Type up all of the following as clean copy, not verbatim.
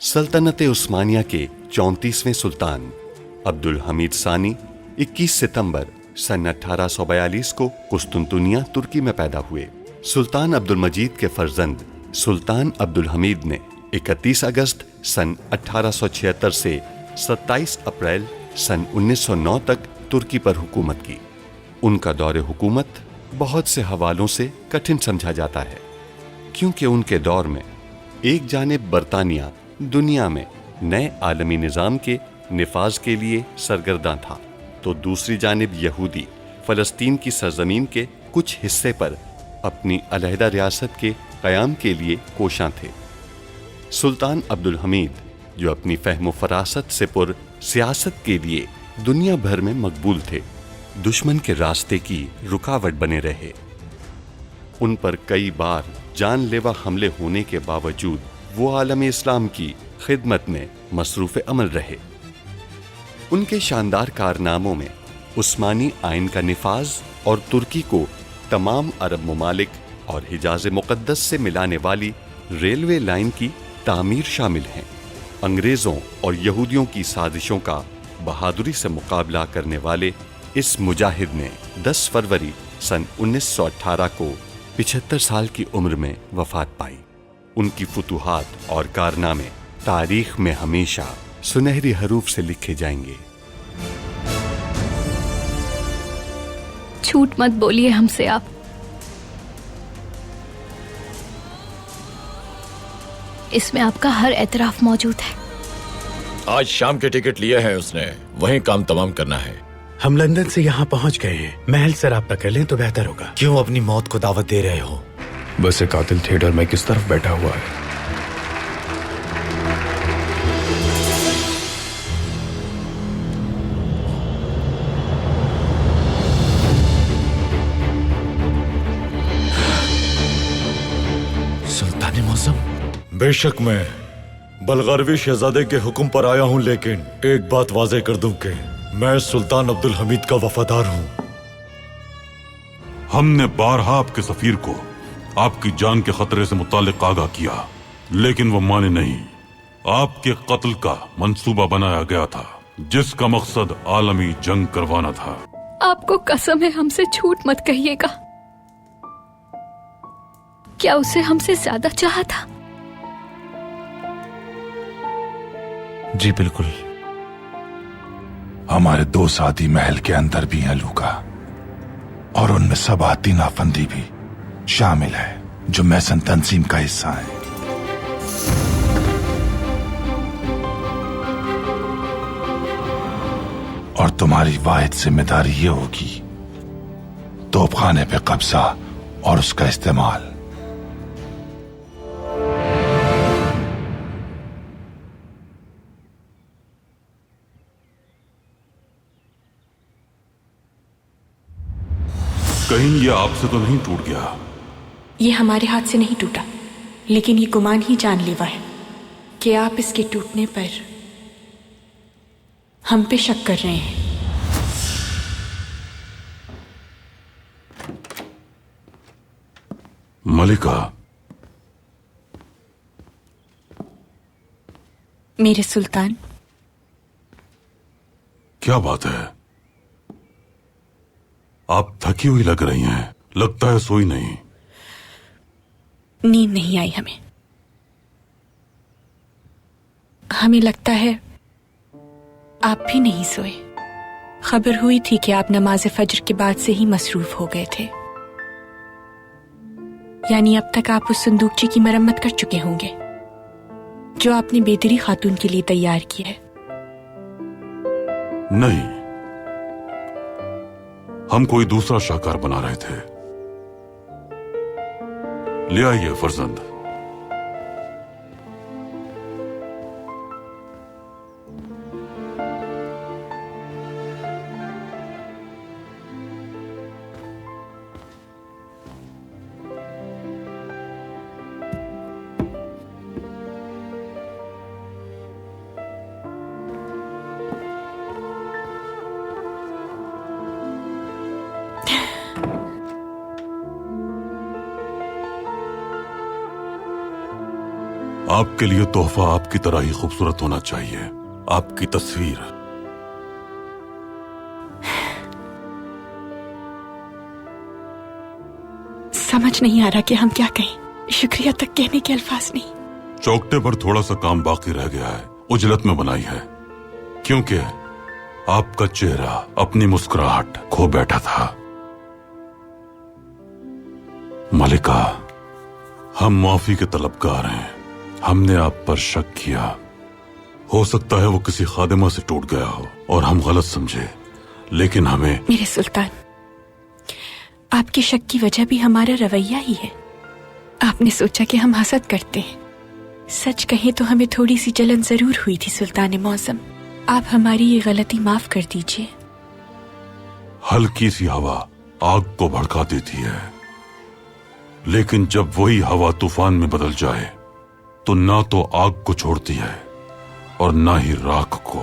सल्तनत उस्मानिया के 34वें सुल्तान अब्दुल हमीद सानी 21 सितंबर सन 1842 को कुस्तुनतुनिया तुर्की में पैदा हुए। सुल्तान अब्दुल मजीद के फर्जंद सुल्तान अब्दुल हमीद ने 31 अगस्त सन 1876 से 27 अप्रैल सन 1909 तक तुर्की पर हुकूमत की। उनका दौरे हुकूमत बहुत से हवालों से कठिन समझा जाता है, क्योंकि उनके दौर में एक जानिब बरतानिया दुनिया में नए आलमी निज़ाम के निफाज के लिए सरगर्दा था, तो दूसरी जानिब यहूदी फ़लस्तीन की सरजमीन के कुछ हिस्से पर अपनी अलहदा रियासत के क़याम के लिए कोशां थे। सुल्तान अब्दुल हमीद, जो अपनी फ़हम फ़रासत से पुर सियासत के लिए दुनिया भर में मकबूल थे, दुश्मन के रास्ते की रुकावट बने रहे। उन पर कई बार जानलेवा हमले होने के बावजूद वो आलम इस्लाम की खिदमत में मसरूफ़ अमल रहे। उनके शानदार कारनामों में उस्मानी आइन का निफाज और तुर्की को तमाम अरब ममालिक और हिजाज़ मुक़द्दस से मिलाने वाली रेलवे लाइन की तामीर शामिल हैं। अंग्रेज़ों और यहूदियों की साजिशों का बहादुरी से मुकाबला करने वाले इस मुजाहिद ने 10 फरवरी सन 1918 को 75 साल की उम्र में वफ़ात पाई। उनकी फुतूहात और कारनामे तारीख में हमेशा सुनहरी हरूफ से लिखे जाएंगे। झूठ मत बोलिए हमसे आप। इसमें आपका हर एतराफ मौजूद है। आज शाम के टिकट लिए हैं उसने, वहीं काम तमाम करना है। हम लंदन से यहाँ पहुँच गए हैं। महल से राब्ता कर लें तो बेहतर होगा। क्यों अपनी मौत को दावत दे रहे हो? बस एक कातिल थिएटर में किस तरफ बैठा हुआ है? सुल्तान मौसम। बेशक मैं बलगारवी शहजादे के हुक्म पर आया हूँ, लेकिन एक बात वाज़ेह कर दूं कि मैं सुल्तान अब्दुल हमीद का वफादार हूँ। हमने बारहा आपके सफीर को आपकी जान के खतरे से मुतालिक आगाह किया, लेकिन वो माने नहीं। आपके कत्ल का मंसूबा बनाया गया था, जिसका मकसद आलमी जंग करवाना था। आपको कसम है, हमसे झूठ मत कहिएगा। क्या उसे हमसे ज्यादा चाहा था? जी बिल्कुल। हमारे 2 साथी महल के अंदर भी हैं लूका, और उनमें सबाती नाफंदी भी शामिल है, जो मैसन तंजीम का हिस्सा है। और तुम्हारी वाहिद जिम्मेदारी ये होगी तोपखाने पे कब्जा और उसका इस्तेमाल। कहीं ये आपसे तो नहीं टूट गया? ये हमारे हाथ से नहीं टूटा, लेकिन ये गुमान ही जानलेवा है कि आप इसके टूटने पर हम पे शक कर रहे हैं। मलिका, मेरे सुल्तान। क्या बात है? आप थकी हुई लग रही हैं, लगता है सोई नहीं। नींद नहीं आई हमें लगता है आप भी नहीं सोए। खबर हुई थी कि आप नमाज फज्र के बाद से ही मसरूफ हो गए थे, यानी अब तक आप उस संदूकचे की मरम्मत कर चुके होंगे जो आपने बेदरी खातून के लिए तैयार किया है। नहीं, हम कोई दूसरा शाहकार बना रहे थे। ले आइए फर्जंद। आपके लिए तोहफा आपकी तरह ही खूबसूरत होना चाहिए। आपकी तस्वीर। समझ नहीं आ रहा कि हम क्या कहें। शुक्रिया तक कहने के अल्फाज नहीं। चौकटे पर थोड़ा सा काम बाकी रह गया है, उजलत में बनाई है, क्योंकि आपका चेहरा अपनी मुस्कुराहट खो बैठा था। मलिका, हम माफी के तलबगार हैं। हमने आप पर शक किया। हो सकता है वो किसी खादिमा से टूट गया हो और हम गलत समझे, लेकिन हमें। मेरे सुल्तान, आपके शक की वजह भी हमारा रवैया ही है। आपने सोचा कि हम हसद करते हैं। सच कहें तो हमें थोड़ी सी जलन जरूर हुई थी सुल्तान मौसम। आप हमारी ये गलती माफ कर दीजिए। हल्की सी हवा आग को भड़का देती है, लेकिन जब वही हवा तूफान में बदल जाए तो ना तो आग को छोड़ती है और ना ही राख को।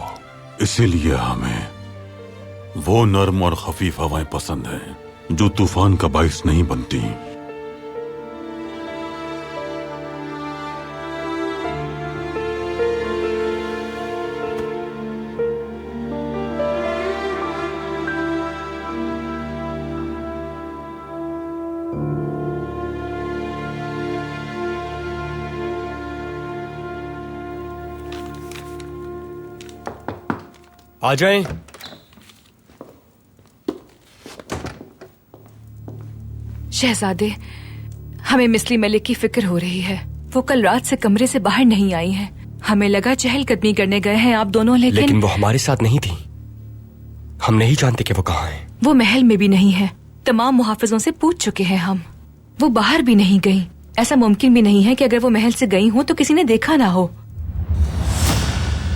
इसीलिए हमें वो नर्म और खफीफ हवाएं पसंद हैं जो तूफान का बाइस नहीं बनती। आ जाएं। शहजादे, हमें मिस्ली मलिक की फिक्र हो रही है। वो कल रात से कमरे से बाहर नहीं आई हैं। हमें लगा चहलकदमी करने गए हैं आप दोनों, लेकिन वो हमारे साथ नहीं थी। हम नहीं जानते कि वो कहाँ है। वो महल में भी नहीं है। तमाम मुहाफिजों से पूछ चुके हैं हम। वो बाहर भी नहीं गई। ऐसा मुमकिन भी नहीं है कि अगर वो महल से गई हो तो किसी ने देखा ना हो।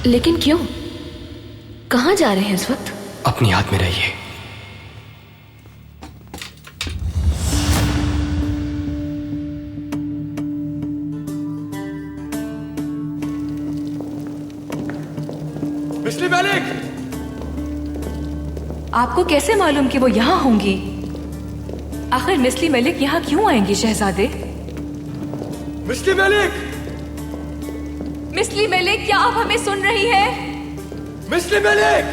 लेकिन क्यों? कहाँ जा रहे हैं इस वक्त? अपनी याद में रहिए। मिस्ली मलिक! आपको कैसे मालूम कि वो यहाँ होंगी? आखिर मिस्ली मलिक यहाँ क्यों आएंगी शहजादे? मिस्ली मलिक! मिस्ली मलिक, क्या आप हमें सुन रही हैं? मिस्ली मलिक!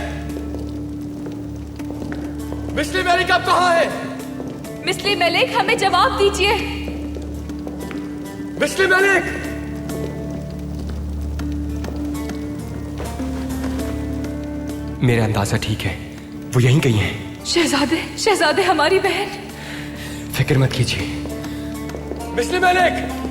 मिस्ली मलिक आप कहाँ है? मिस्ली मलिक, हमें जवाब दीजिए। मिस्ली मलिक! मेरा अंदाजा ठीक है, वो यहीं गई हैं। शहजादे, शहजादे हमारी बहन। फिक्र मत कीजिए। मिस्ली मलिक!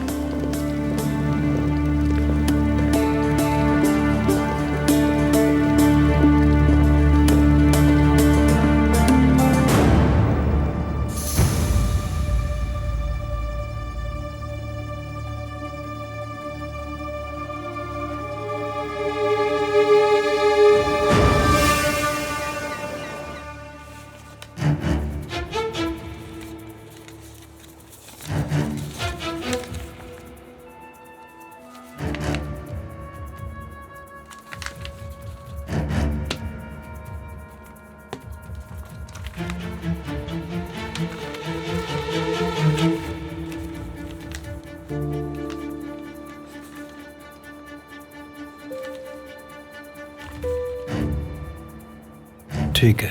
ठीक है।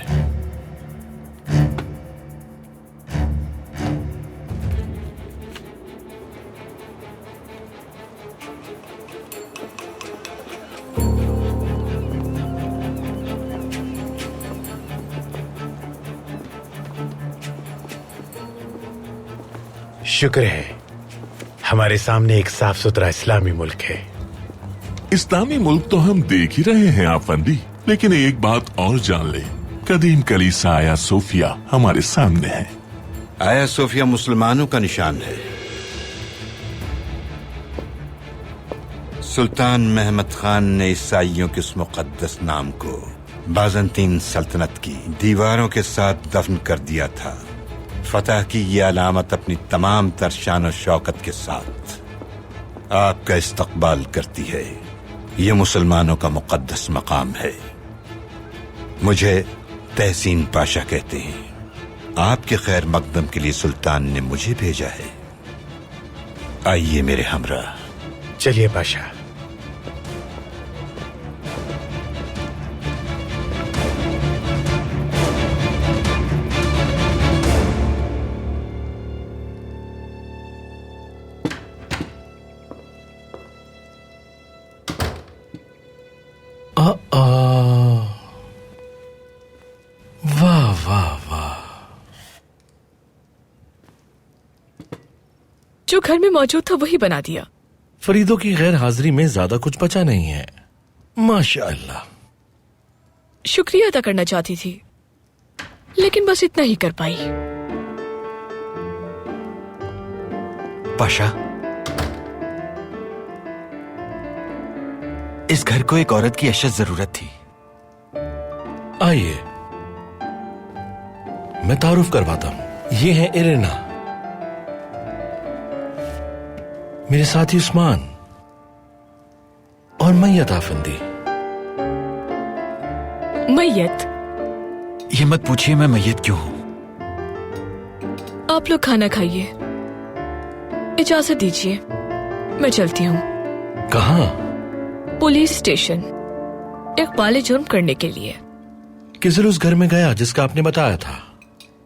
शुक्र है हमारे सामने एक साफ सुथरा इस्लामी मुल्क है। इस्लामी मुल्क तो हम देख ही रहे हैं आफंदी, लेकिन एक बात और जान ले, कदीम कलीसा आया सोफिया हमारे सामने है। आया सोफिया मुसलमानों का निशान है। सुल्तान महमद खान ने ईसाइयों के उस मुकद्दस नाम को बाज़ंतीन सल्तनत की दीवारों के साथ दफन कर दिया था। फतह की ये अलामत अपनी तमाम तर शान और शौकत के साथ आपका इस्तकबाल करती है। ये मुसलमानों का मुकद्दस मकाम है। मुझे तहसीन पाशा कहते हैं। आपके खैर मकदम के लिए सुल्तान ने मुझे भेजा है। आइए मेरे हमरा, चलिए पाशा। वाह वाह वाह। जो घर में मौजूद था वही बना दिया। फरीदों की गैर हाजिरी में ज्यादा कुछ बचा नहीं है। माशाअल्लाह। शुक्रिया अदा करना चाहती थी, लेकिन बस इतना ही कर पाई। पाशा, इस घर को एक औरत की अशद जरूरत थी। आइए, मैं तारुफ करवाता हूं। ये है इरेना, मेरे साथी उस्मान और मैयत आफंदी। मैयत? ये मत पूछिए मैं मैयत क्यों हूं। आप लोग खाना खाइए, इजाजत दीजिए, मैं चलती हूँ। कहाँ? पुलिस स्टेशन, इकबाल जुर्म करने के लिए। किजल उस घर में गया जिसका आपने बताया था।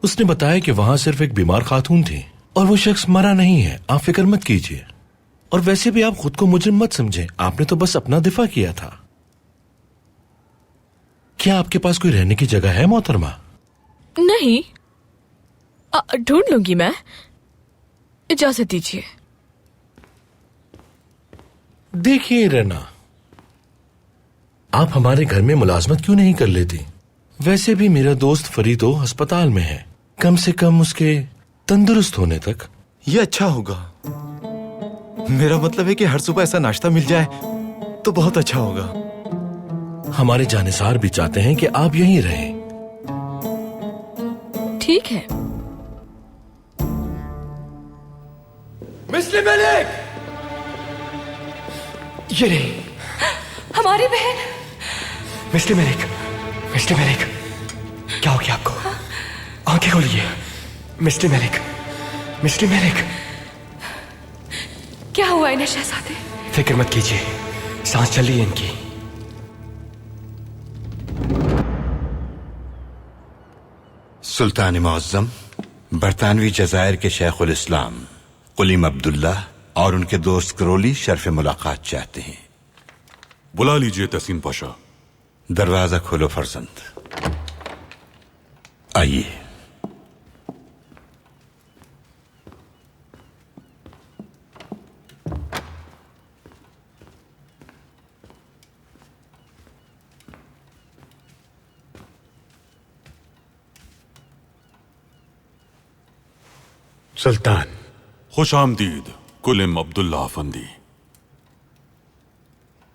उसने बताया कि वहां सिर्फ एक बीमार खातून थी और वो शख्स मरा नहीं है। आप फिक्र मत कीजिए। और वैसे भी आप खुद को मुजरिम मत समझें, आपने तो बस अपना दिफा किया था। क्या आपके पास कोई रहने की जगह है मोहतरमा? नहीं, ढूंढ लूंगी मैं, इजाजत दीजिए। देखिए रेना, आप हमारे घर में मुलाजमत क्यों नहीं कर लेती? वैसे भी मेरा दोस्त फरीदो अस्पताल में है, कम से कम उसके तंदुरुस्त होने तक। ये अच्छा होगा। मेरा मतलब है कि हर सुबह ऐसा नाश्ता मिल जाए तो बहुत अच्छा होगा। हमारे जानिसार भी चाहते हैं कि आप यहीं रहें। ठीक है। मिस्टर मलिक, ये रही हमारी बहन। मिस्टर मलिक, मिस्टर मलिक, क्या हो गया आपको? आंखें खोलिए। Mister Malik, mister Malik. क्या हुआ इन्हें शहजादे? फिक्र मत कीजिए, सांस चल रही है इनकी। सुल्तान मुअज्जम बरतानवी जजायर के शेख उल इस्लाम कुलीम अब्दुल्ला और उनके दोस्त करोली शर्फ मुलाकात चाहते हैं। बुला लीजिए तहसीन पाशा। दरवाजा खोलो फर्जंद, आइए। सुल्तान। खुश आमदीद कुलिम अब्दुल्ला अफंदी।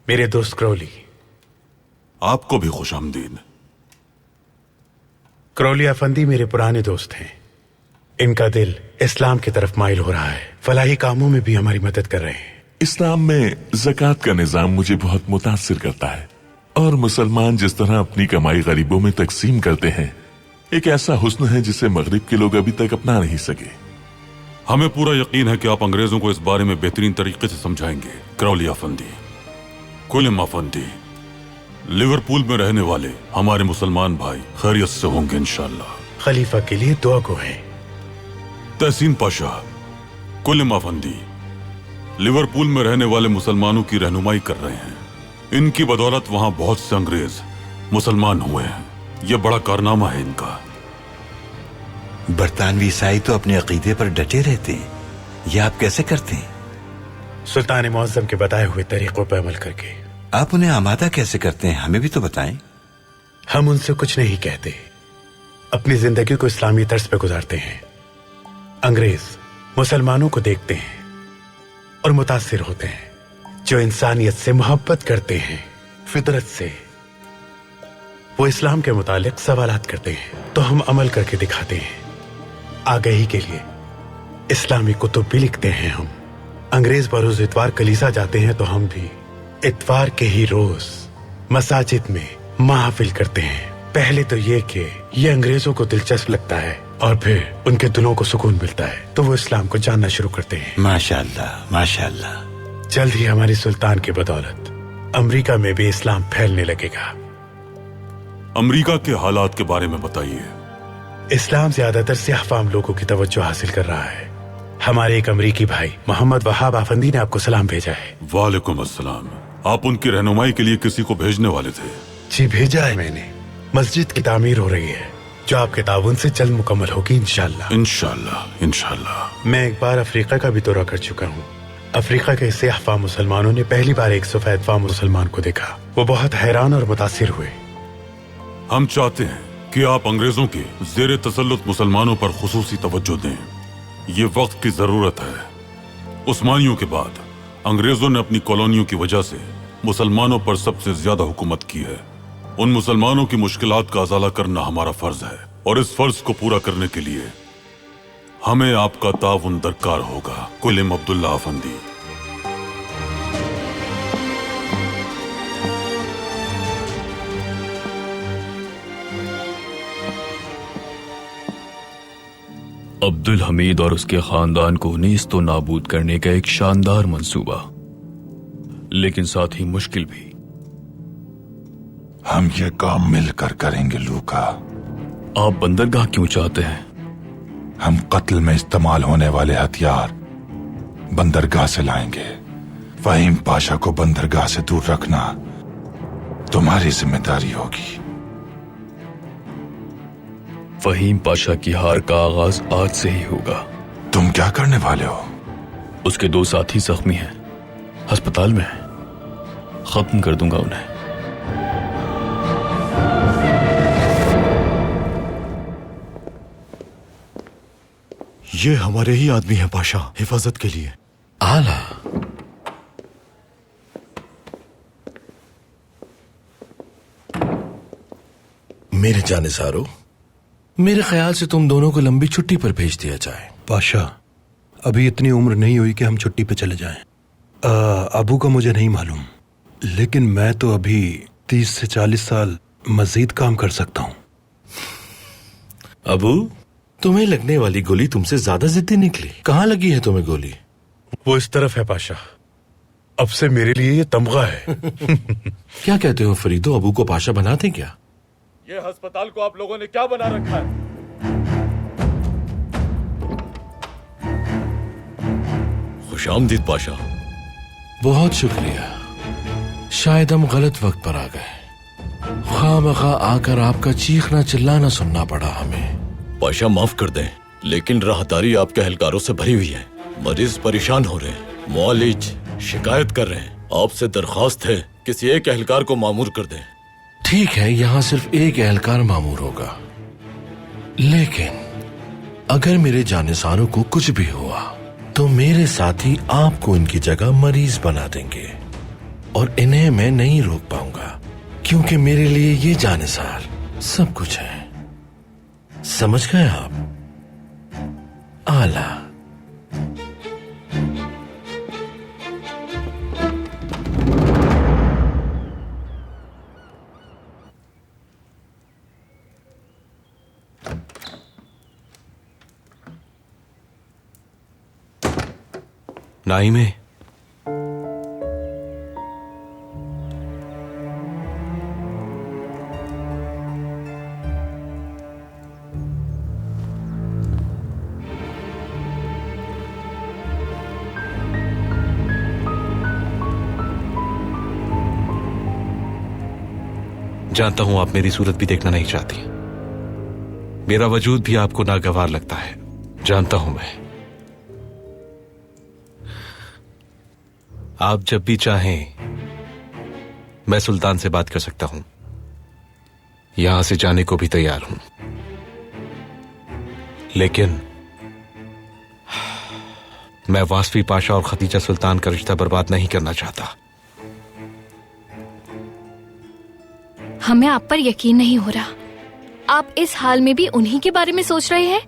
मेरे दोस्त क्रोली। आपको भी खुश आमदीद। क्रोली अफंदी मेरे पुराने दोस्त हैं। इनका दिल इस्लाम की तरफ माइल हो रहा है, फलाही कामों में भी हमारी मदद कर रहे हैं। इस्लाम में ज़कात का निजाम मुझे बहुत मुतासिर करता है और मुसलमान जिस तरह अपनी कमाई गरीबों में तकसीम करते हैं, एक ऐसा हुस्न है जिसे मगरिब के लोग अभी तक अपना नहीं सके। हमें पूरा यकीन है कि आप अंग्रेजों को इस बारे में बेहतरीन तरीके से समझाएंगे। क्रोली अफंदी, कुलिम अफंदी, लिवरपूल में रहने वाले हमारे मुसलमान भाई खैरियत से होंगे इंशाअल्लाह। खलीफा के लिए दुआ को है। तहसीन पाशा, कुलिम अफंदी लिवरपूल में रहने वाले मुसलमानों की रहनुमाई कर रहे हैं। इनकी बदौलत वहां बहुत से अंग्रेज मुसलमान हुए हैं। यह बड़ा कारनामा है इनका। बरतानवी ईसाई तो अपने अकीदे पर डटे रहते हैं, यह आप कैसे करते हैं? सुल्तान मुअज्जम के बताए हुए तरीकों पर अमल करके। आप उन्हें आमादा कैसे करते हैं, हमें भी तो बताएं। हम उनसे कुछ नहीं कहते, अपनी जिंदगी को इस्लामी तर्ज पे गुजारते हैं। अंग्रेज मुसलमानों को देखते हैं और मुतासिर होते हैं। जो इंसानियत से मोहब्बत करते हैं, फितरत से, वो इस्लाम के मुतालिक सवालात करते हैं तो हम अमल करके दिखाते हैं। आगाही के लिए इस्लामी कुतुब भी लिखते हैं हम। अंग्रेज बरोज इतवार कलीसा जाते हैं तो हम भी इतवार के ही रोज मसाजिद में महफिल करते हैं। पहले तो ये कि ये अंग्रेजों को दिलचस्प लगता है और फिर उनके दिलों को सुकून मिलता है तो वो इस्लाम को जानना शुरू करते हैं। माशाअल्लाह, माशाअल्लाह। जल्द ही हमारी सुल्तान की बदौलत अमेरिका में भी इस्लाम फैलने लगेगा। अमेरिका के हालात के बारे में बताइए। इस्लाम ज्यादातर सियाह फाम लोगों की तवज्जो हासिल कर रहा है। हमारे एक अमरीकी भाई मोहम्मद वहाब आफंदी ने आपको सलाम भेजा है। वालेकुम अस्सलाम। आप उनकी रहनुमाई के लिए किसी को भेजने वाले थे? जी भेजा है मैंने। मस्जिद की तामीर हो रही है जो आपके ताउन से जल्द मुकम्मल होगी इंशाल्लाह। इंशाल्लाह इंशाल्लाह। मैं एक बार अफ्रीका का भी दौरा कर चुका हूँ। अफ्रीका के सियाह फाम मुसलमानों ने पहली बार एक सफेद फाम मुसलमान को देखा। वो बहुत हैरान और मुतासिर हुए। हम चाहते हैं कि आप अंग्रेजों के जेर तसल्लुत मुसलमानों पर खुसूसी तवज्जो दें। ये वक्त की जरूरत है। उस्मानियों के बाद अंग्रेजों ने अपनी कॉलोनियों की वजह से मुसलमानों पर सबसे ज्यादा हुकूमत की है। उन मुसलमानों की मुश्किलात का अजाला करना हमारा फर्ज है और इस फर्ज को पूरा करने के लिए हमें आपका ताउन दरकार होगा। कुलिम अब्दुल्ला अफंदी। अब्दुल हमीद और उसके खानदान को नीस्तो नाबूद करने का एक शानदार मंसूबा, लेकिन साथ ही मुश्किल भी। हम ये काम मिलकर करेंगे लूका। आप बंदरगाह क्यों चाहते हैं? हम कत्ल में इस्तेमाल होने वाले हथियार बंदरगाह से लाएंगे। फहीम पाशा को बंदरगाह से दूर रखना तुम्हारी जिम्मेदारी होगी। फहीम पाशा की हार का आगाज आज से ही होगा। तुम क्या करने वाले हो? उसके 2 साथी जख्मी हैं, अस्पताल में हैं। खत्म कर दूंगा उन्हें। ये हमारे ही आदमी हैं पाशा, हिफाजत के लिए। आला मेरे जानिसारो, मेरे ख्याल से तुम दोनों को लंबी छुट्टी पर भेज दिया जाए। पाशा, अभी इतनी उम्र नहीं हुई कि हम छुट्टी पे चले जाएं। अबू का मुझे नहीं मालूम, लेकिन मैं तो अभी 30 से 40 साल मजीद काम कर सकता हूँ। अबू, तुम्हें लगने वाली गोली तुमसे ज्यादा जिद्दी निकली। कहाँ लगी है तुम्हें गोली? वो इस तरफ है पाशा। अब से मेरे लिए ये तमगा है। क्या कहते हो फरीदो, अबू को पाशा बनाते क्या? ये अस्पताल को आप लोगों ने क्या बना रखा है? खुशामदीद पाशा। बहुत शुक्रिया। शायद हम गलत वक्त पर आ गए। खामखा आकर आपका चीखना चिल्लाना सुनना पड़ा हमें। पाशा माफ कर दें, लेकिन राहदारी आपके एहलकारों से भरी हुई है। मरीज परेशान हो रहे हैं, मुआलिज शिकायत कर रहे हैं। आपसे दरखास्त है किसी एक एहलकार को मामूर कर दें। ठीक है, यहाँ सिर्फ एक एहलकार मामूर होगा, लेकिन अगर मेरे जानिसारों को कुछ भी हुआ तो मेरे साथी आपको इनकी जगह मरीज बना देंगे और इन्हें मैं नहीं रोक पाऊंगा, क्योंकि मेरे लिए ये जानिसार सब कुछ है। समझ गए आप? आला। नाइमे, जानता हूं आप मेरी सूरत भी देखना नहीं चाहती। मेरा वजूद भी आपको नागवार लगता है, जानता हूं मैं। आप जब भी चाहें मैं सुल्तान से बात कर सकता हूं। यहां से जाने को भी तैयार हूं, लेकिन मैं वासफी पाशा और खदीजा सुल्तान का रिश्ता बर्बाद नहीं करना चाहता। हमें आप पर यकीन नहीं हो रहा। आप इस हाल में भी उन्हीं के बारे में सोच रहे हैं।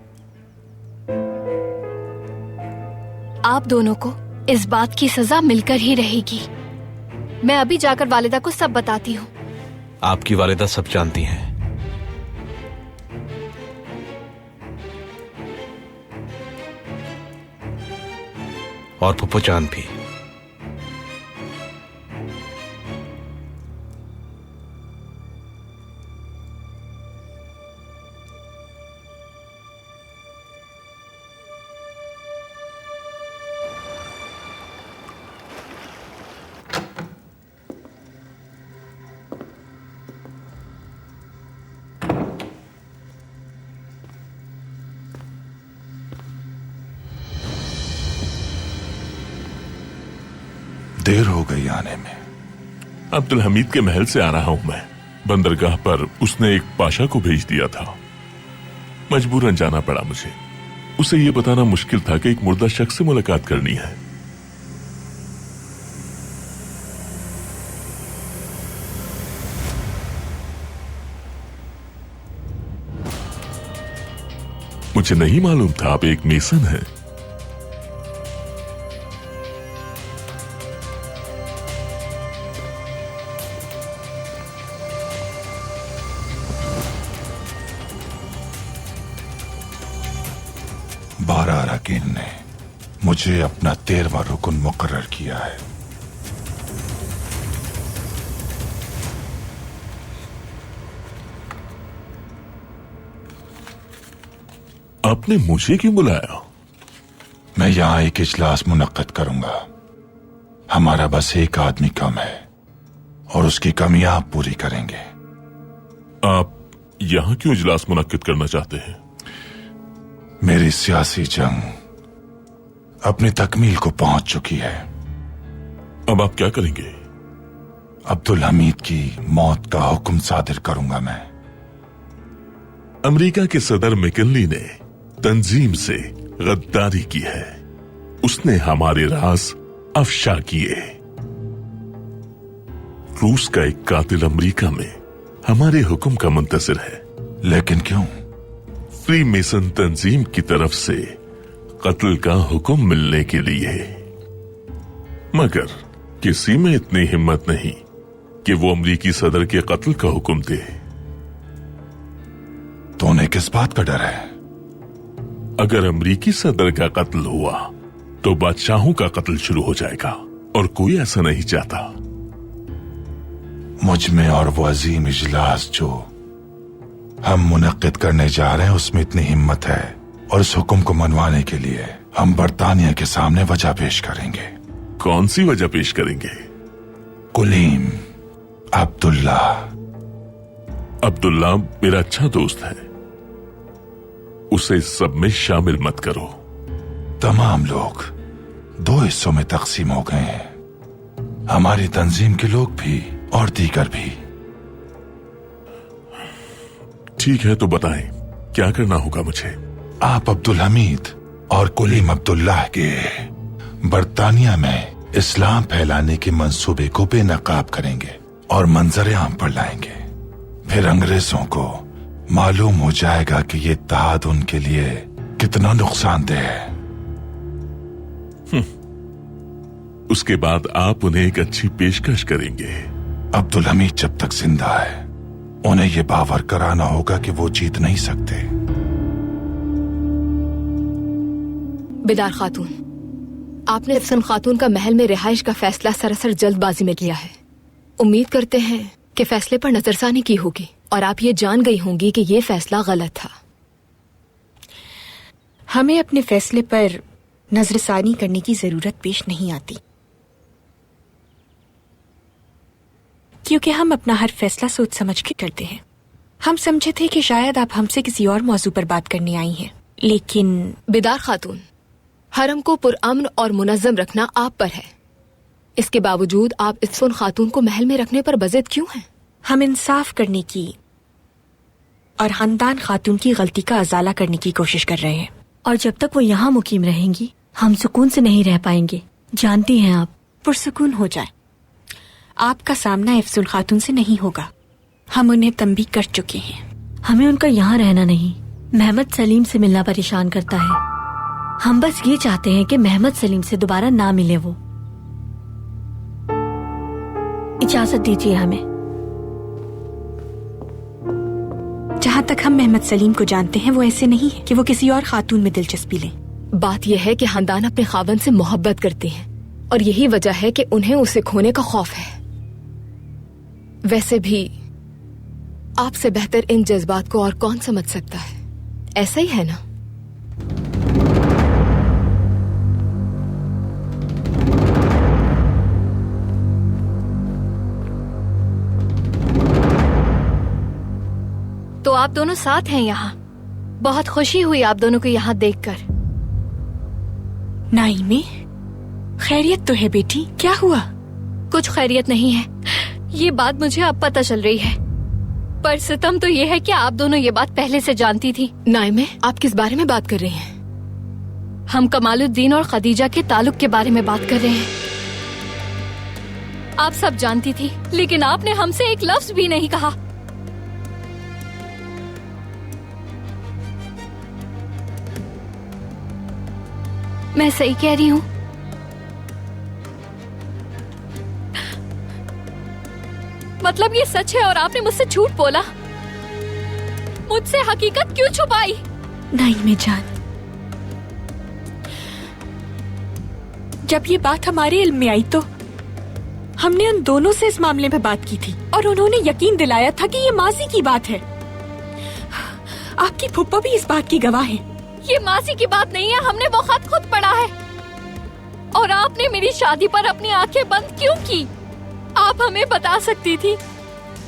आप दोनों को इस बात की सजा मिलकर ही रहेगी। मैं अभी जाकर वालिदा को सब बताती हूँ। आपकी वालिदा सब जानती हैं। और फुप्पो जान भी। देर हो गई आने में। अब्दुल हमीद के महल से आ रहा हूं मैं। बंदरगाह पर उसने एक पाशा को भेज दिया था। मजबूरन जाना पड़ा मुझे। उसे यह बताना मुश्किल था कि एक मुर्दा शख्स से मुलाकात करनी है। मुझे नहीं मालूम था आप एक मेसन हैं। बारह अरकान ने मुझे अपना 13वां रुकन मुकर्रर किया है। आपने मुझे क्यों बुलाया? मैं यहां एक इजलास मुनक्कद करूंगा। हमारा बस एक आदमी कम है और उसकी कमियां आप पूरी करेंगे। आप यहां क्यों इजलास मुनक्कद करना चाहते हैं? मेरी सियासी जंग अपनी तकमील को पहुंच चुकी है। अब आप क्या करेंगे? अब्दुल हमीद की मौत का हुक्म सादिर करूंगा मैं। अमेरिका के सदर मैकिनली ने तंजीम से गद्दारी की है। उसने हमारे राज अफशा किए। रूस का एक कातिल अमेरिका में हमारे हुक्म का मुंतजिर है। लेकिन क्यों? फ्री मेसन तंजीम की तरफ से कत्ल का हुक्म मिलने के लिए। मगर किसी में इतनी हिम्मत नहीं कि वो अमरीकी सदर के कत्ल का हुक्म दे। तो उन्हें किस बात का डर है? अगर अमरीकी सदर का कत्ल हुआ तो बादशाहों का कत्ल शुरू हो जाएगा और कोई ऐसा नहीं चाहता। मुझ में और वो अजीम इजलास जो हम मुनक्किद करने जा रहे हैं उसमें इतनी हिम्मत है और इस हुक्म को मनवाने के लिए हम बरतानिया के सामने वजह पेश करेंगे। कौन सी वजह पेश करेंगे? कुलीम अब्दुल्ला। अब्दुल्ला मेरा अच्छा दोस्त है। उसे सब में शामिल मत करो। तमाम लोग दो हिस्सों में तकसीम हो गए हैं, हमारी तंजीम के लोग भी और दीगर भी। ठीक है तो बताएं क्या करना होगा मुझे? आप अब्दुल हमीद और कुलीम अब्दुल्लाह के बरतानिया में इस्लाम फैलाने के मंसूबे को बेनकाब करेंगे और मंजर आम पर लाएंगे। फिर अंग्रेजों को मालूम हो जाएगा कि ये इत्तेहाद उनके लिए कितना नुकसानदेह है। उसके बाद आप उन्हें एक अच्छी पेशकश करेंगे। अब्दुल हमीद जब तक जिंदा है उन्हें यह बावर कराना होगा कि वो जीत नहीं सकते। बिदार खातून, आपने अफसन खातून का महल में रिहाइश का फैसला सरासर जल्दबाजी में किया है। उम्मीद करते हैं कि फैसले पर नजरसानी की होगी और आप ये जान गई होंगी कि ये फैसला गलत था। हमें अपने फैसले पर नजरसानी करने की जरूरत पेश नहीं आती, क्योंकि हम अपना हर फैसला सोच समझ के करते हैं। हम समझे थे कि शायद आप हमसे किसी और मौजू पर बात करने आई हैं, लेकिन बिदार खातून, हरम को पुरअमन और मुनज़्ज़म रखना आप पर है। इसके बावजूद आप इस्फुन खातून को महल में रखने पर बज़िद क्यों हैं? हम इंसाफ करने की और खानदान खातून की गलती का अजाला करने की कोशिश कर रहे हैं। और जब तक वो यहाँ मुकीम रहेंगी हम सुकून से नहीं रह पाएंगे। जानती हैं आप। पुरसुकून हो जाए। आपका सामना अफजुल खातून से नहीं होगा। हम उन्हें तंबीह कर चुके हैं। हमें उनका यहाँ रहना नहीं, मोहम्मद सलीम से मिलना परेशान करता है। हम बस ये चाहते हैं कि मोहम्मद सलीम से दोबारा ना मिले वो। इजाजत दीजिए हमें। जहाँ तक हम मोहम्मद सलीम को जानते हैं वो ऐसे नहीं है कि वो किसी और खातून में दिलचस्पी लें। बात यह है कि खानदान अपने खावन से मोहब्बत करते हैं और यही वजह है कि उन्हें उसे खोने का खौफ है। वैसे भी आपसे बेहतर इन जज्बात को और कौन समझ सकता है? ऐसा ही है ना? तो आप दोनों साथ हैं यहाँ। बहुत खुशी हुई आप दोनों को यहाँ देखकर। नाइमे, खैरियत तो है बेटी? क्या हुआ? कुछ खैरियत नहीं है, ये बात मुझे अब पता चल रही है। पर सितम तो ये है कि आप दोनों ये बात पहले से जानती थी। नाइमे, आप किस बारे में बात कर रही हैं? हम कमालुद्दीन और खदीजा के ताल्लुक के बारे में बात कर रहे हैं। आप सब जानती थी, लेकिन आपने हमसे एक लफ्ज भी नहीं कहा। मैं सही कह रही हूँ? मतलब ये सच है और आपने मुझसे झूठ बोला? मुझसे हकीकत क्यों छुपाई? नहीं मैं जान, जब ये बात हमारे इल्म में आई तो हमने उन दोनों से इस मामले में बात की थी और उन्होंने यकीन दिलाया था कि ये माजी की बात है। आपकी फूफा भी इस बात की गवाह है। ये माजी की बात नहीं है, हमने वो खत खुद पढ़ा है। और आपने मेरी शादी पर अपनी आंखें बंद क्यों की? आप हमें बता सकती थी।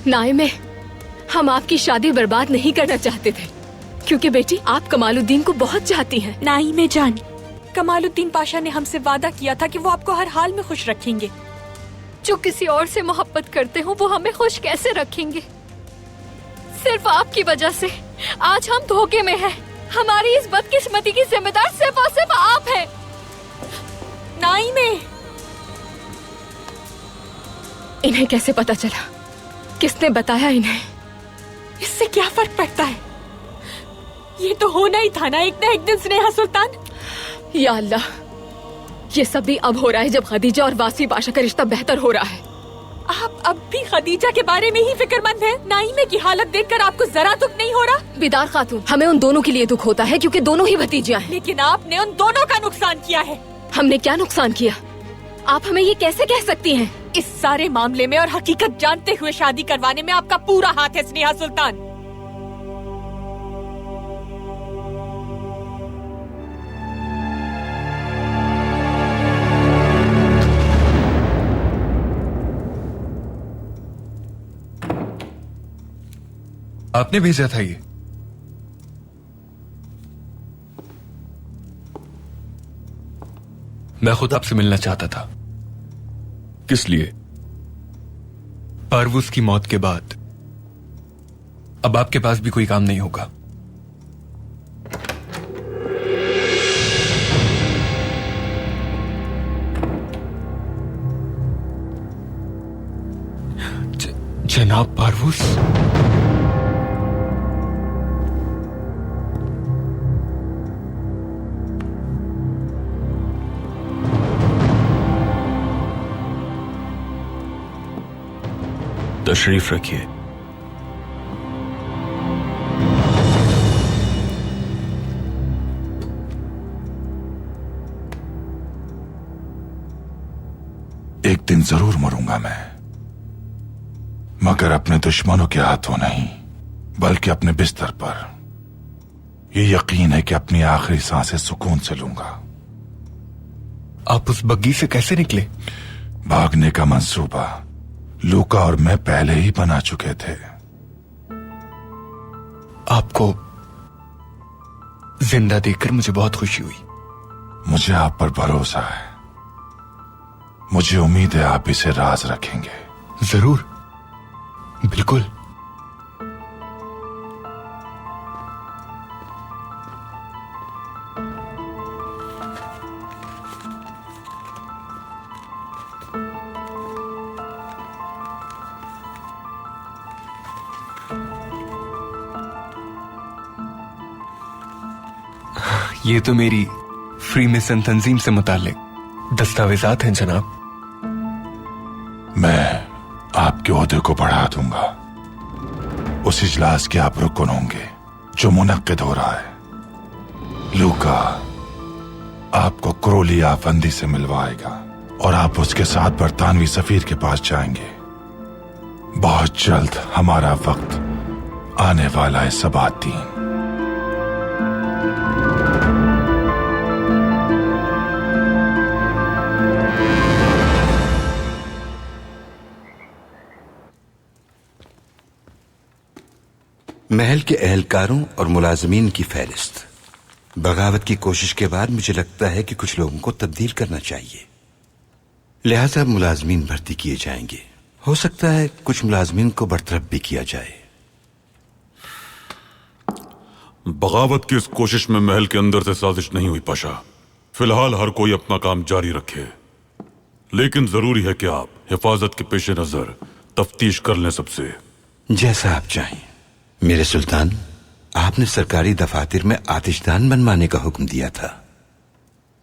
नाइमे, हम आपकी शादी बर्बाद नहीं करना चाहते थे, क्योंकि बेटी आप कमालुद्दीन को बहुत चाहती हैं। नाइमे जान, कमालुद्दीन पाशा ने हमसे वादा किया था कि वो आपको हर हाल में खुश रखेंगे। जो किसी और से मोहब्बत करते हो वो हमें खुश कैसे रखेंगे? सिर्फ आपकी वजह से आज हम धोखे में हैं। हमारी इस बदकिस्मती की जिम्मेदार सिर्फ और सिर्फ आप हैं। नाइमे, इन्हें कैसे पता चला? किसने बताया इन्हें? इससे क्या फर्क पड़ता है? ये तो होना ही था ना एक दिन स्नेहा सुल्तान। या अल्लाह, ये सब भी अब हो रहा है जब खदीजा और वासी पाशा का रिश्ता बेहतर हो रहा है। आप अब भी खदीजा के बारे में ही फिक्रमंद हैं? नाइमे की हालत देखकर आपको जरा दुख नहीं हो रहा? बिदार खातून, हमें उन दोनों के लिए दुख होता है क्योंकि दोनों ही भतीजियां हैं। लेकिन आपने उन दोनों का नुकसान किया है। हमने क्या नुकसान किया? आप हमें ये कैसे कह सकती हैं? इस सारे मामले में और हकीकत जानते हुए शादी करवाने में आपका पूरा हाथ है स्नेहा सुल्तान। आपने भेजा था ये? मैं खुद आपसे मिलना चाहता था। किस लिए? पारवूस की मौत के बाद अब आपके पास भी कोई काम नहीं होगा। जनाब पारवूस, तशरीफ रखिए। एक दिन जरूर मरूंगा मैं, मगर अपने दुश्मनों के हाथों नहीं, बल्कि अपने बिस्तर पर। यह यकीन है कि अपनी आखिरी सांसें सुकून से लूंगा। आप उस बग्गी से कैसे निकले? भागने का मंसूबा लूका और मैं पहले ही बना चुके थे। आपको जिंदा देखकर मुझे बहुत खुशी हुई। मुझे आप पर भरोसा है। मुझे उम्मीद है आप इसे राज रखेंगे। जरूर, बिल्कुल। ये तो मेरी फ्री मिशन तंजीम से मुताल्लिक दस्तावेजात हैं जनाब। मैं आपके ओहदे को बढ़ा दूंगा। उस इजलास के आप रुकन होंगे जो मुनक्किद हो रहा है। लूका आपको क्रोलिया फंदी से मिलवाएगा और आप उसके साथ बरतानवी सफीर के पास जाएंगे। बहुत जल्द हमारा वक्त आने वाला है सबातीन। महल के एहलकारों और मुलाजमीन की फहरिस्त। बगावत की कोशिश के बाद मुझे लगता है कि कुछ लोगों को तब्दील करना चाहिए। लिहाजा मुलाजमीन भर्ती किए जाएंगे। हो सकता है कुछ मुलाजमीन को बरतरफ भी किया जाए। बगावत की इस कोशिश में महल के अंदर से साजिश नहीं हुई पाशा। फिलहाल हर कोई अपना काम जारी रखे, लेकिन जरूरी है कि आप हिफाजत के पेश नजर तफ्तीश कर लें सबसे। जैसा आप चाहें मेरे सुल्तान। आपने सरकारी दफातर में आतिशदान बनवाने का हुक्म दिया था।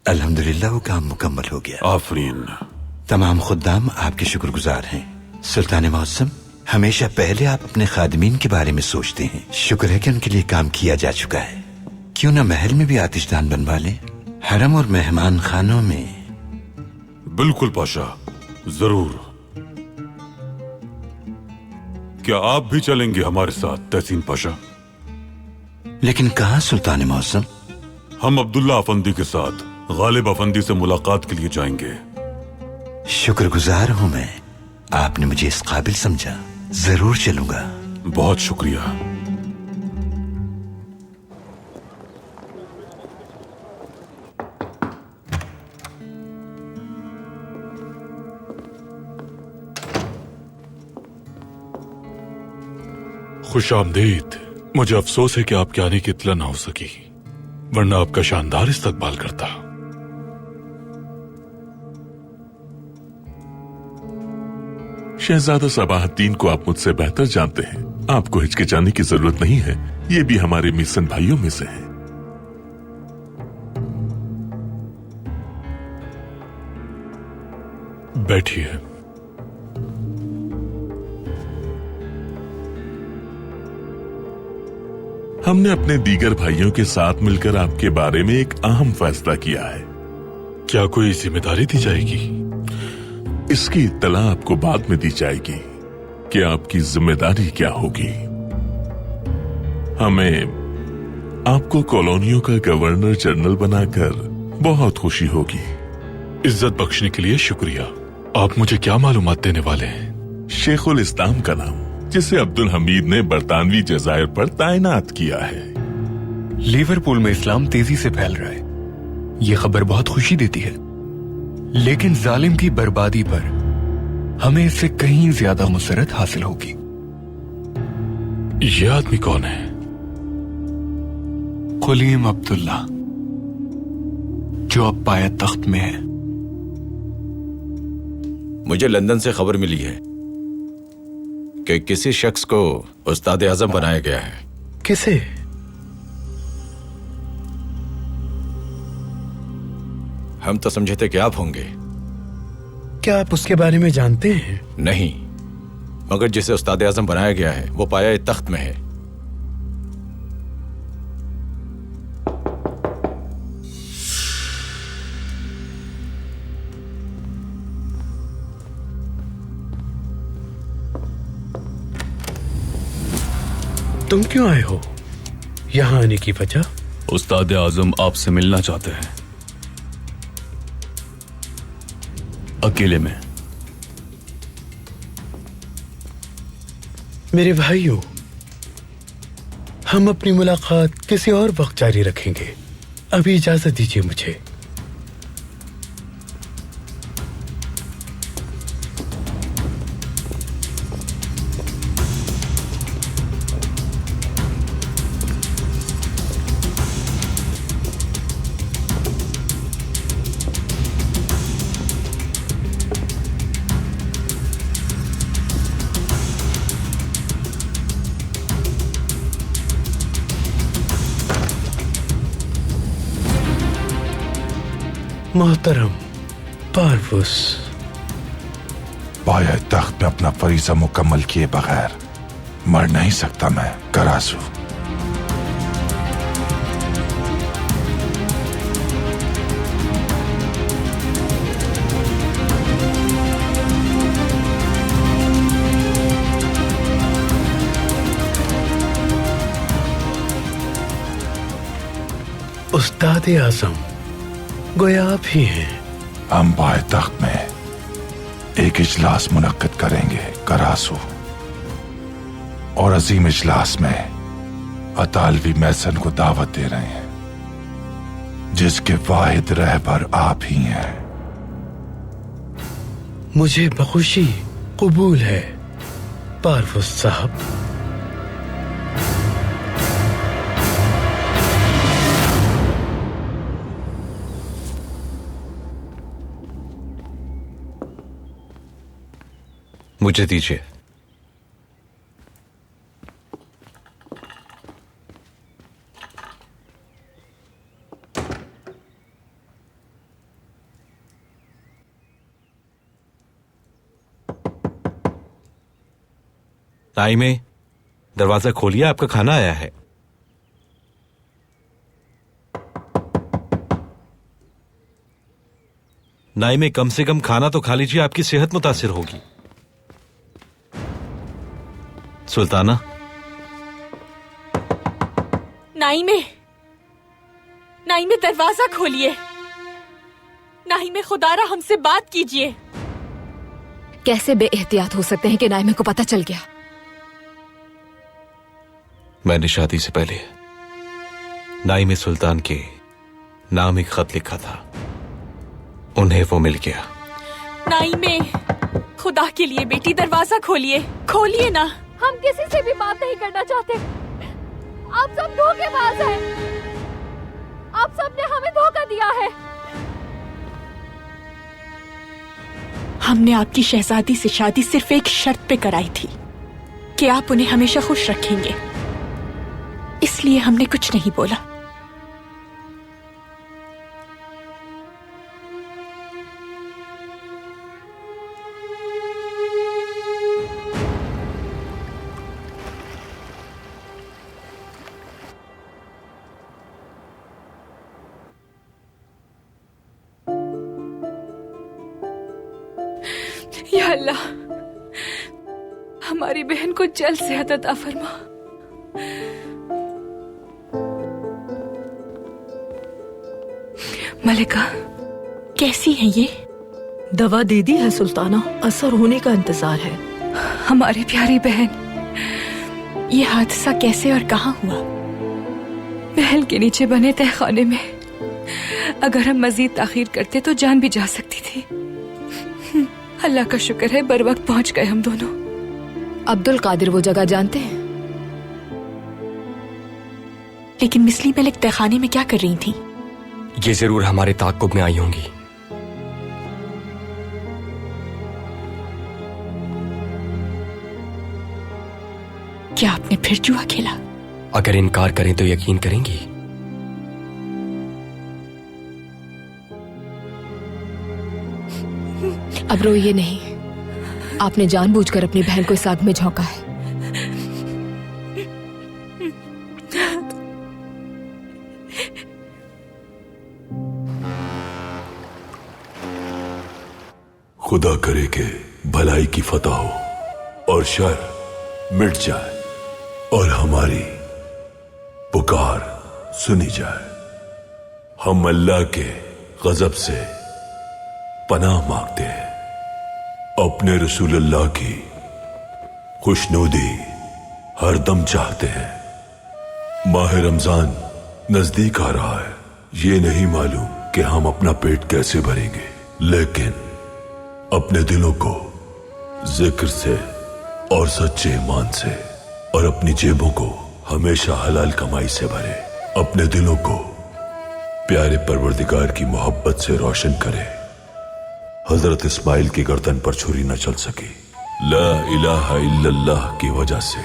अल्हम्दुलिल्लाह वो काम मुकम्मल हो गया। आफरीन। तमाम खुद्दाम आपके शुक्रगुजार हैं। सुल्तान मौसम, हमेशा पहले आप अपने खादिमीन के बारे में सोचते हैं। शुक्र है कि उनके लिए काम किया जा चुका है। क्यों ना महल में भी आतिशदान बनवा लें, हरम और मेहमान खानों में। बिल्कुल पाशा, जरूर। क्या आप भी चलेंगे हमारे साथ तहसीन पाशा? लेकिन कहाँ सुल्तान मौसम? हम अब्दुल्ला अफंदी के साथ गालिब अफंदी से मुलाकात के लिए जाएंगे। शुक्रगुजार हूं मैं, आपने मुझे इस काबिल समझा। जरूर चलूंगा। बहुत शुक्रिया। खुश आमदीद। मुझे अफसोस है कि आपके आने की इत्तला ना हो सकी, वरना आपका शानदार इस्तकबाल करता। शहजादा सबाहुद्दीन को आप मुझसे बेहतर जानते हैं। आपको हिचकिचाने की जरूरत नहीं है, ये भी हमारे मिशन भाइयों में से हैं। बैठिए। हमने अपने दीगर भाइयों के साथ मिलकर आपके बारे में एक अहम फैसला किया है। क्या कोई जिम्मेदारी दी जाएगी? इसकी इत्तला आपको बाद में दी जाएगी कि आपकी जिम्मेदारी क्या होगी। हमें आपको कॉलोनियों का गवर्नर जनरल बनाकर बहुत खुशी होगी। इज्जत बख्शने के लिए शुक्रिया। आप मुझे क्या मालूमात देने वाले हैं? शेखुल इस्लाम का नाम, जिसे अब्दुल हमीद ने बरतानवी जजायर पर तैनात किया है। लिवरपूल में इस्लाम तेजी से फैल रहा है। ये खबर बहुत खुशी देती है, लेकिन जालिम की बर्बादी पर हमें इससे कहीं ज्यादा मुसरत हासिल होगी। ये आदमी कौन है? कुलीम अब्दुल्ला, जो अब पाया तख्त में है। मुझे लंदन से खबर मिली है कि किसी शख्स को उस्ताद आजम बनाया गया है। किसे? हम तो समझे थे कि आप होंगे। क्या आप उसके बारे में जानते हैं? नहीं, मगर जिसे उस्ताद आजम बनाया गया है वो पाया तख्त में है। तुम क्यों आए हो? यहां आने की वजह? उस्ताद आजम आपसे मिलना चाहते हैं, अकेले में। मेरे भाइयों, हम अपनी मुलाकात किसी और वक्त जारी रखेंगे। अभी इजाजत दीजिए मुझे। मोहतरम पारवुस, पाया तख्त में अपना फरीजा मुकम्मल किए बगैर मर नहीं सकता मैं, करासू। उस्ताद आजम गोया आप ही हैं। हम पाए तख्त में एक इजलास मुनक्किद करेंगे, करासू, और अजीम इजलास में अतालवी मैसन को दावत दे रहे हैं, जिसके वाहिद रहबर आप ही हैं। मुझे बखुशी कबूल है पारवुज साहब। मुझे दीजिए। नाइमे, दरवाजा खोलिए, आपका खाना आया है। नाइमे, कम से कम खाना तो खा लीजिए, आपकी सेहत मुतासिर होगी। सुल्ताना। नाइमे, नाइमे दरवाजा खोलिए। नाइमे खुदारा हमसे बात कीजिए। कैसे बेएहतियात हो सकते हैं कि नाइमे को पता चल गया? मैंने शादी से पहले नाइमे सुल्तान के नाम एक खत लिखा था, उन्हें वो मिल गया। नाइमे, खुदा के लिए बेटी दरवाजा खोलिए, खोलिए ना। हम किसी से भी बात नहीं करना चाहते। आप सब धोखेबाज हैं। आप सबने हमें धोखा दिया है। हमने आपकी शहजादी से शादी सिर्फ एक शर्त पे कराई थी कि आप उन्हें हमेशा खुश रखेंगे, इसलिए हमने कुछ नहीं बोला। या अल्लाह, हमारी बहन को जल्द सेहत अता फरमा। मलिका, कैसी है ये? दवा दे दी है सुल्ताना, असर होने का इंतजार है। हमारी प्यारी बहन। ये हादसा कैसे और कहाँ हुआ? महल के नीचे बने तहखाने में। अगर हम मजीद ताखीर करते तो जान भी जा सकती थी। अल्लाह का शुक्र है बर वक्त पहुंच गए हम दोनों। अब्दुल कादिर वो जगह जानते हैं? लेकिन मिसली मलिक तहखाने में क्या कर रही थी? ये जरूर हमारे ताक़ुब में आई होंगी। क्या आपने फिर जुआ खेला? अगर इनकार करें तो यकीन करेंगी? अब रोइए नहीं। आपने जानबूझकर अपनी बहन को इस आग में झोंका है। खुदा करे कि भलाई की फतह हो और शर मिट जाए और हमारी पुकार सुनी जाए। हम अल्लाह के गजब से पनाह मांगते हैं। अपने रसूलुल्लाह की खुशनूदी हरदम चाहते हैं। माह रमजान नजदीक आ रहा है। ये नहीं मालूम कि हम अपना पेट कैसे भरेंगे, लेकिन अपने दिलों को जिक्र से और सच्चे ईमान से और अपनी जेबों को हमेशा हलाल कमाई से भरे। अपने दिलों को प्यारे परवरदिगार की मोहब्बत से रोशन करे। हजरत इस्माइल की गर्दन पर छुरी न चल सकी। ला इलाहा इल्लल्लाह की वजह से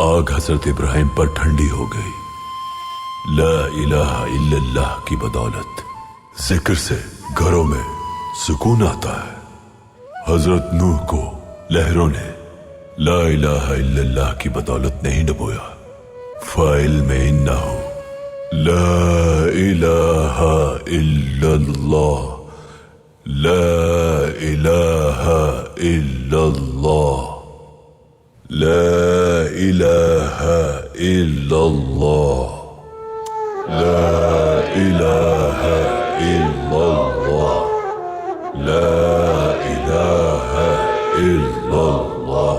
आग हजरत इब्राहिम पर ठंडी हो गई। ला इलाहा इल्लल्लाह की बदौलत जिक्र से घरों में सुकून आता है। हजरत नूह को लहरों ने ला इलाहा इल्लल्लाह की बदौलत नहीं डुबोया। फाइल में इन्नहु ला इलाहा इल्लल्लाह, ला इलाहा इल्लल्लाह, ला इलाहा इल्लल्लाह, ला इलाहा इल्लल्लाह, ला इलाहा इल्लल्लाह,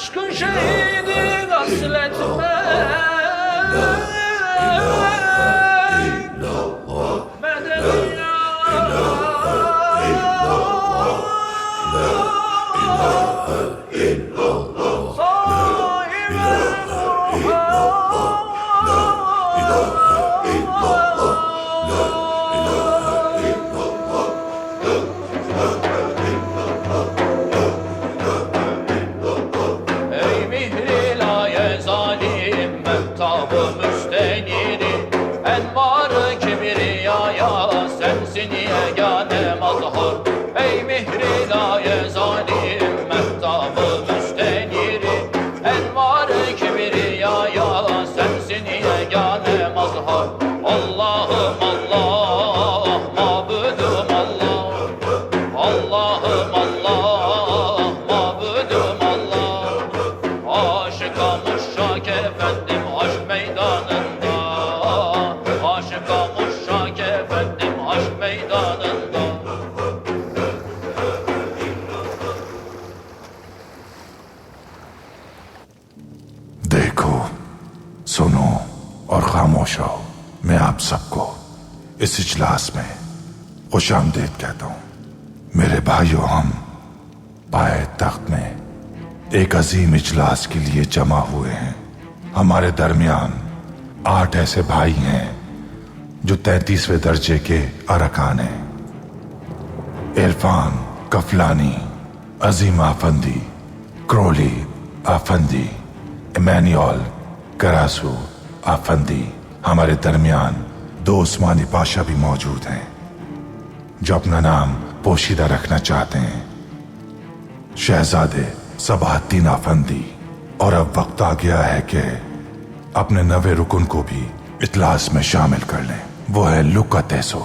Aşkın şehidi gasletme. Ey mihri laye zalim mehtabı müsteniri, envarı kibriyaya sensin yegane mazhar. Ey mihri laye zalim mehtabı müsteniri, envarı kibriyaya sensin yegane mazhar. Allah'ım Allah, mabudum Allah. Allah'ım Allah, mabudum Allah. Aşıka Muşşak efendim aşk meydanında. Aşıka Muşşak efendim aşk meydanında. देखो, सुनो और खामोश हो। मैं आप सबको इस इजलास में खुशामदीद कहता हूं। मेरे भाइयों, हम पाए तख्त में एक अजीम इजलास के लिए जमा हुए हैं। हमारे दरमियान 8 ऐसे भाई हैं जो 33वें दर्जे के अरकान हैं। इरफान कफलानी, अजीम आफंदी, क्रोली आफंदी, इमैनुअल करासू आफंदी। हमारे दरमियान 2 उस्मानी पाशा भी मौजूद हैं जो अपना नाम पोशीदा रखना चाहते हैं, शहजादे सबाहद्दीन आफंदी। और अब वक्त आ गया है कि अपने नवे रुकन को भी इतलास में शामिल कर लें। वो है लुका तैसो।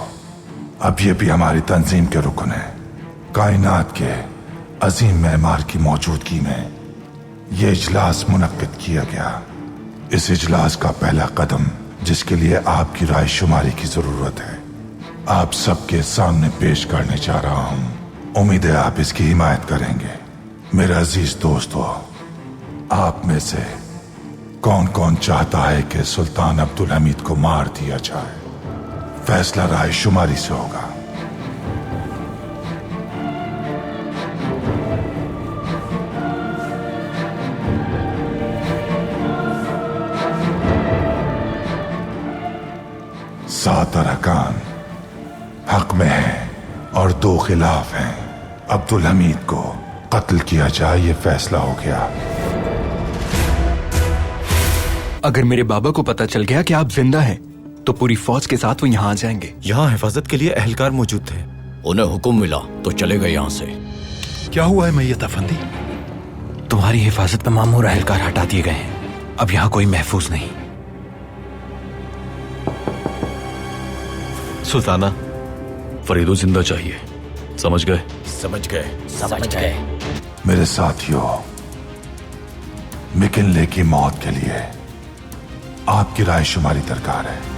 अब ये भी हमारी तंजीम के रुकन है। कायनात के अजीम मेहमान की मौजूदगी में ये इजलास मुनक्किद किया गया। इस इजलास का पहला कदम, जिसके लिए आपकी राय शुमारी की जरूरत है, आप सबके सामने पेश करने जा रहा हूं। उम्मीद है आप इसकी हिमायत करेंगे। मेरे अजीज दोस्तों, आप में से कौन कौन चाहता है कि सुल्तान अब्दुल हमीद को मार दिया जाए? फैसला राय शुमारी से होगा। सात अरकान हक में हैं और 2 खिलाफ हैं। अब्दुल हमीद को कत्ल किया जाए, ये फैसला हो गया। अगर मेरे बाबा को पता चल गया कि आप जिंदा हैं, तो पूरी फौज के साथ वो यहाँ आ जाएंगे। यहाँ हिफाजत के लिए अहलकार मौजूद थे। उन्हें हुक्म मिला तो चले गए यहाँ से। क्या हुआ है मैयत अफंदी? तुम्हारी हिफाजत में मामूर अहलकार हटा दिए गए हैं। अब यहाँ कोई महफूज नहीं। सुल्ताना, फरीदो जिंदा चाहिए। समझ गए? समझ गए, समझ गए। मेरे साथियों, मिकिनले की मौत के लिए आपकी राय शुमारी दरकार है।